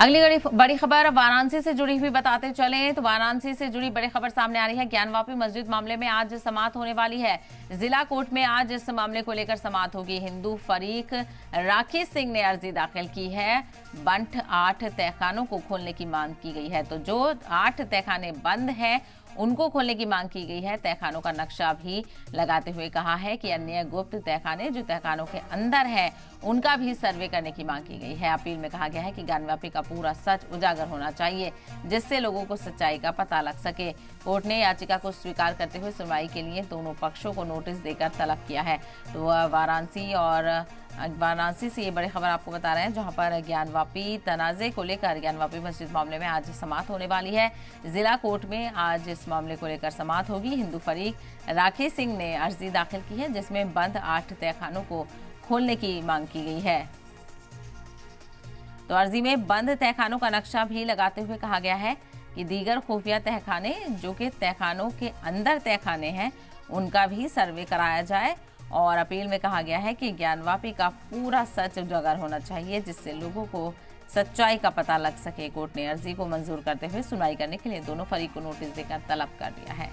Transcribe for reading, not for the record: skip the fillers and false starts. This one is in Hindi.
अगली बड़ी खबर वाराणसी से जुड़ी हुई बताते चलें तो वाराणसी से जुड़ी बड़ी खबर सामने आ रही है। ज्ञानवापी मस्जिद मामले में आज समाअत होने वाली है। जिला कोर्ट में आज इस मामले को लेकर समाअत होगी। हिंदू फरीक राकेश सिंह ने अर्जी दाखिल की है। बंठ 8 तहखानों को खोलने की मांग की गई है। तो जो 8 तहखाने बंद हैं उनको खोलने की मांग की गई है। तहखानों का नक्शा भी लगाते हुए कहा है कि अन्य गुप्त तहखाने जो तहखानों के अंदर है उनका भी सर्वे करने की मांग की गई है। अपील में कहा गया है कि ज्ञानवापी का पूरा सच उजागर होना चाहिए जिससे लोगों को सच्चाई का पता लग सके। कोर्ट ने याचिका को स्वीकार करते हुए सुनवाई के लिए दोनों पक्षों को नोटिस देकर तलब किया है। तो वाराणसी से ये बड़ी खबर आपको बता रहे हैं, जहां पर ज्ञानवापी तनाजे को लेकर ज्ञानवापी मस्जिद मामले में आज समाअत होने वाली है। जिला कोर्ट में आज इस मामले को लेकर समाअत होगी। हिंदू फरीक राकेश सिंह ने अर्जी दाखिल की है जिसमें बंद 8 तहखानों को खोलने की मांग की गई है। तो अर्जी में बंद तहखानों का नक्शा भी लगाते हुए कहा गया है कि दीगर खुफिया तहखाने जो कि तहखानों के अंदर तहखाने हैं उनका भी सर्वे कराया जाए। और अपील में कहा गया है कि ज्ञानवापी का पूरा सच उजागर होना चाहिए जिससे लोगों को सच्चाई का पता लग सके। कोर्ट ने अर्जी को मंजूर करते हुए सुनवाई करने के लिए दोनों फरीक को नोटिस देकर तलब कर दिया है।